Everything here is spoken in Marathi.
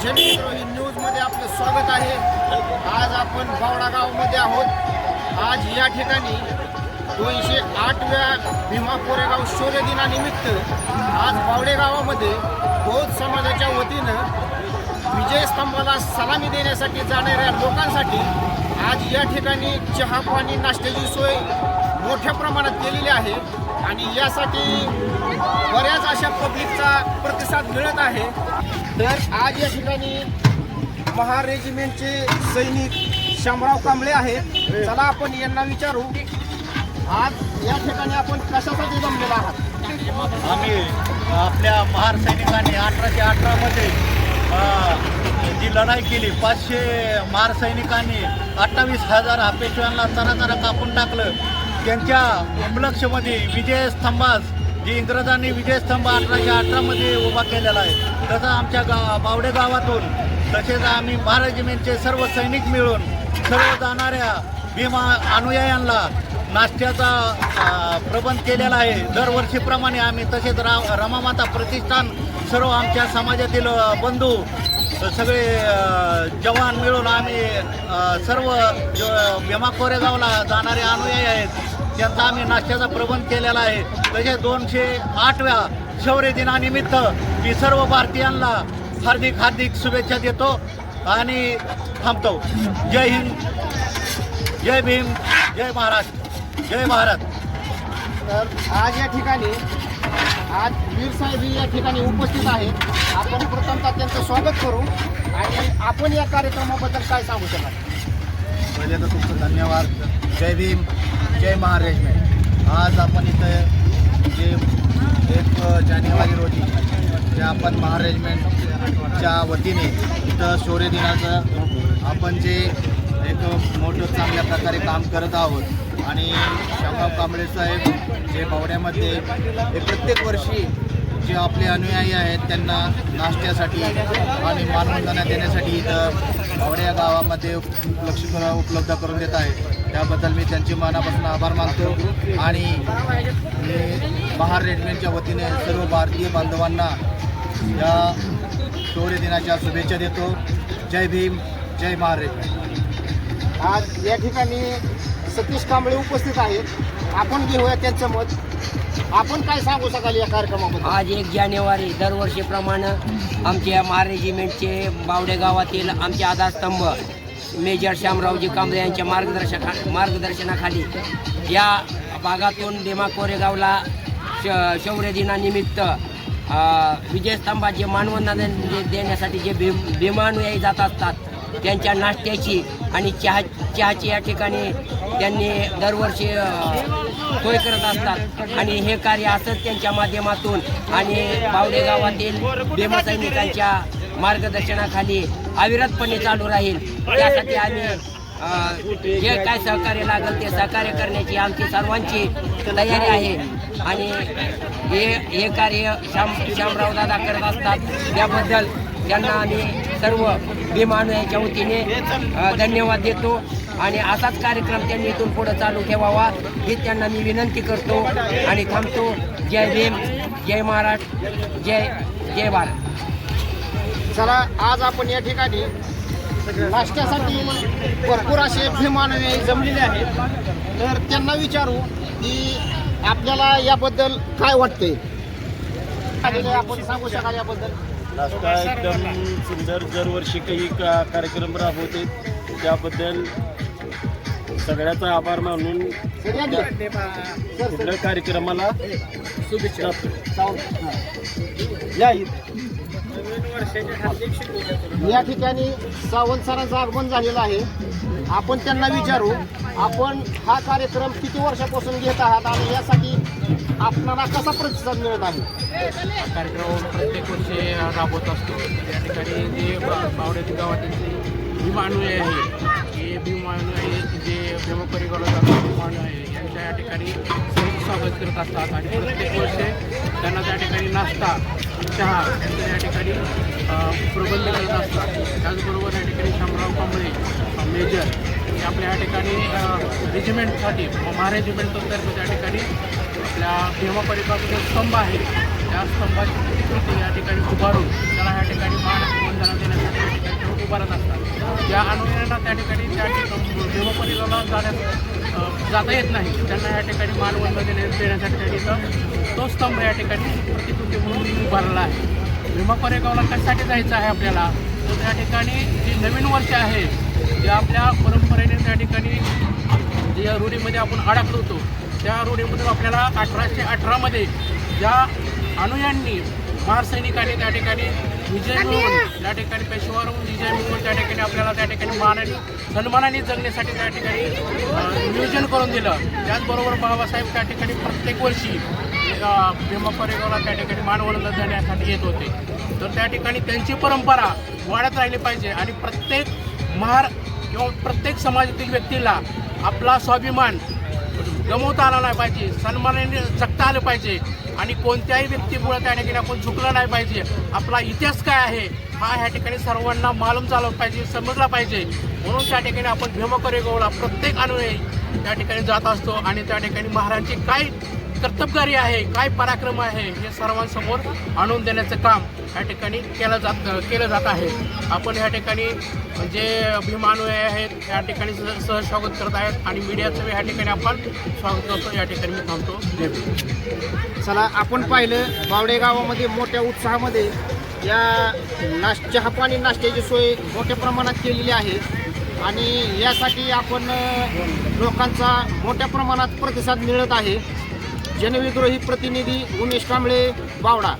न्यूजमध्ये आपलं स्वागत आहे। आज आपण बावडा गावामध्ये आहोत। आज या ठिकाणी 208व्या भीमा कोरेगाव शौर्य दिनानिमित्त आज बावडे गावामध्ये बौद्ध समाजाच्या वतीनं विजय स्तंभाला सलामी देण्यासाठी जाणाऱ्या लोकांसाठी आज या ठिकाणी चहा पाणी नाश्त्याची सोय मोठ्या प्रमाणात केलेली आहे आणि यासाठी बऱ्याच अशा पब्लिकचा प्रतिसाद मिळत आहे। तर आज या ठिकाणी महार रेजिमेंटचे सैनिक शामराव कांबळे आहेत। चला आपण यांना विचारू, आज या ठिकाणी आपण कशासाठी जमलेला आहात? आम्ही आपल्या महार सैनिकांनी 1818 मध्ये जी लढाई केली, 500 महार सैनिकांनी 28,000 हा पेशव्यांना तरातरा कापून टाकलं। त्यांच्या उपलक्षमध्ये विजयस्तंभास जी इंग्रजांनी विजयस्तंभ 1818 मध्ये उभा केलेला आहे, तसं आमच्या बावडे गावातून तसेच आम्ही महार रेजिमेंटचे सर्व सैनिक मिळून सर्व जाणाऱ्या भीमा अनुयायांना नाश्त्याचा प्रबंध केलेला आहे। दरवर्षीप्रमाणे आम्ही तसेच रमामाता प्रतिष्ठान सर्व आमच्या समाजातील बंधू सगळे जवान मिळून आम्ही सर्व भीमा कोरेगावला जाणारे अनुयायी आहेत त्यांचा आम्ही नाश्त्याचा प्रबंध केलेला आहे। तसेच 208व्या शौर्य दिनानिमित्त मी सर्व भारतीयांना हार्दिक हार्दिक शुभेच्छा देतो आणि थांबतो। जय हिंद, जय भीम, जय महाराष्ट्र, जय भारत। तर आज या ठिकाणी आज वीर साहेब या ठिकाणी उपस्थित आहेत। आपण प्रथमतः त्यांचं स्वागत करू आणि आपण या कार्यक्रमाबद्दल काय सांगू शकाल? पहिले तर तुमचं धन्यवाद। जय भीम, जय महार रेजिमेंट। आज आपण इथं जे 1 जानेवारी रोजी जे आपण महार रेजिमेंटच्या वतीने इथं शौर्य दिनाचं आपण जे एक मोठं चांगल्या प्रकारे काम करत आहोत आणि शामराव कांबळे साहेब जे बावड्यामध्ये हे प्रत्येक वर्षी जे आपले अनुयायी आहेत त्यांना नाश्त्यासाठी आणि मानवंदना देण्यासाठी इथं बावड्या गावामध्ये उपलब्ध करून देत आहे। त्याबद्दल मी त्यांचे मनापासून आभार मानतो आणि मी महार रेजिमेंटच्या वतीने सर्व भारतीय बांधवांना या शौर्य दिनाच्या शुभेच्छा देतो। जय भीम, जय महार रेजिमेंट। आज या ठिकाणी सतीश कांबळे उपस्थित आहेत। आपण घेऊया त्यांचं मत। आपण काय सांगू शकाल या कार्यक्रमाबद्दल? आज 1 जानेवारी दरवर्षीप्रमाणे आमच्या महार रेजिमेंटचे बावडे गावातील आमचे आधारस्तंभ मेजर शामरावजी कांबळे यांच्या मार्गदर्शनाखाली या भागातून भीमा कोरेगावला शौर्य दिनानिमित्त विजयस्तंभाचे मानवंदना देण्यासाठी जे भीमानुयायी जात असतात त्यांच्या नाश्त्याची आणि चहाची या ठिकाणी त्यांनी दरवर्षी सोय करत असतात आणि हे कार्य असंच त्यांच्या माध्यमातून आणि बावडे गावातील भीमसैनिकांच्या मार्गदर्शनाखाली अविरतपणे चालू राहील। त्यासाठी आम्ही जे काय सहकार्य लागेल ते सहकार्य करण्याची आमची सर्वांची तयारी आहे आणि हे कार्य शामराव दादा करत असतात त्याबद्दल त्यांना आम्ही सर्व भीमानुयायांच्या वतीने धन्यवाद देतो आणि असाच कार्यक्रम त्यांनी इथून पुढे चालू ठेवावा ही त्यांना मी विनंती करतो आणि थांबतो। जय भीम, जय महाराष्ट्र, जय जय भारत। चला आज आपण या ठिकाणी नाश्त्यासाठी भरपूर असे भीमानुयायी जमलेले आहेत। तर त्यांना विचारू की आपल्याला याबद्दल काय वाटतंय? आपण सांगू शकाल याबद्दल? नाश्ता एकदम सुंदर, दरवर्षी काही कार्यक्रम राबवते त्याबद्दल सगळ्याचा आभार मानून कुठल्या कार्यक्रमाला शुभेच्छा। या ठिकाणी सावंत सरांचं आगमन झालेलं आहे। आपण त्यांना विचारू, आपण हा कार्यक्रम किती वर्षापासून घेत आहात आणि यासाठी आपल्याला कसा प्रतिसाद मिळत आहे? कार्यक्रम प्रत्येक वर्षी राबवत असतो। त्या ठिकाणी जे बावडे गावातील भीमानुयायी आहे हे भीमानुयायी जे भीमा कोरेगावला जातात भीमानुयायी यांच्या या ठिकाणी सैनिक स्वागत करत असतात आणि प्रत्येक वर्षी त्यांना त्या ठिकाणी नाश्ता चहा यांचं या ठिकाणी प्रबंध करत असतात। त्याचबरोबर या ठिकाणी शामराव कांबळे मेजर हे आपल्या या ठिकाणी रेजिमेंटसाठी महार रेजिमेंटतर्फे त्या ठिकाणी आपल्या भीमा कोरेगावचा जो स्तंभ आहे त्या स्तंभाची प्रतिकृती या ठिकाणी उभारून त्याला या ठिकाणी मानवंदना देण्यासाठी त्या अनुयायांना त्या ठिकाणी भीमा कोरेगावला जाता येत नाही. त्यांना या ठिकाणी मानवंदना देण्यासाठी त्या ठिकाणी तो स्तंभ या ठिकाणी प्रतिकृती म्हणून उभारला आहे. भीमा कोरेगावला कशासाठी जायचं आहे आपल्याला, तर त्या ठिकाणी जी नवीन वर्ष आहे जे आपल्या परंपरेने त्या ठिकाणी जे रूढीमध्ये आपण अडकलो होतो त्या रूढीमधून आपल्याला 1818मध्ये ज्या अनुयांनी महार सैनिकांनी त्या ठिकाणी विजय मिळवून त्या ठिकाणी पेशवावरून विजय मिळवून त्या ठिकाणी आपल्याला त्या ठिकाणी मानाने सन्मानाने जगण्यासाठी त्या ठिकाणी नियोजन करून दिलं. त्याचबरोबर बाबासाहेब त्या ठिकाणी प्रत्येक वर्षी भीमा कोरेगावला त्या ठिकाणी मानवंदना देण्यासाठी येत होते. तर त्या ठिकाणी त्यांची परंपरा वाढत राहिली पाहिजे आणि प्रत्येक महार किंवा प्रत्येक समाजातील व्यक्तीला आपला स्वाभिमान गमवता आला नाही पाहिजे, सन्मानाने जगता आलं पाहिजे आणि कोणत्याही व्यक्तीमुळे त्या ठिकाणी आपण झुकलं नाही पाहिजे. आपला इतिहास काय आहे हा ह्या ठिकाणी सर्वांना मालूम झाला पाहिजे, समजला पाहिजे. म्हणून त्या ठिकाणी आपण भीमा कोरेगावला प्रत्येक अनुयायी त्या ठिकाणी जात असतो आणि त्या ठिकाणी महाराजांची काय कर्तबगारी आहे, काय पराक्रम आहे हे सर्वांसमोर आणून देण्याचं काम या ठिकाणी केलं जात आहे. आपण या ठिकाणी जे भीमा अनुयायी आहेत या ठिकाणी सहस्वागत करत आहेत आणि मीडियाचं या ठिकाणी आपण स्वागत करतो. या ठिकाणी मी थांबतो. चला, आपण पाहिलं बावडे गावामध्ये मोठ्या उत्साहामध्ये या चहा पाणी नाश्त्याची सोय मोठ्या प्रमाणात केलेली आहे आणि यासाठी आपण लोकांचा मोठ्या प्रमाणात प्रतिसाद मिळत आहे. जनविद्रोही प्रतिनिधी उमेश कांबळे, बावडा.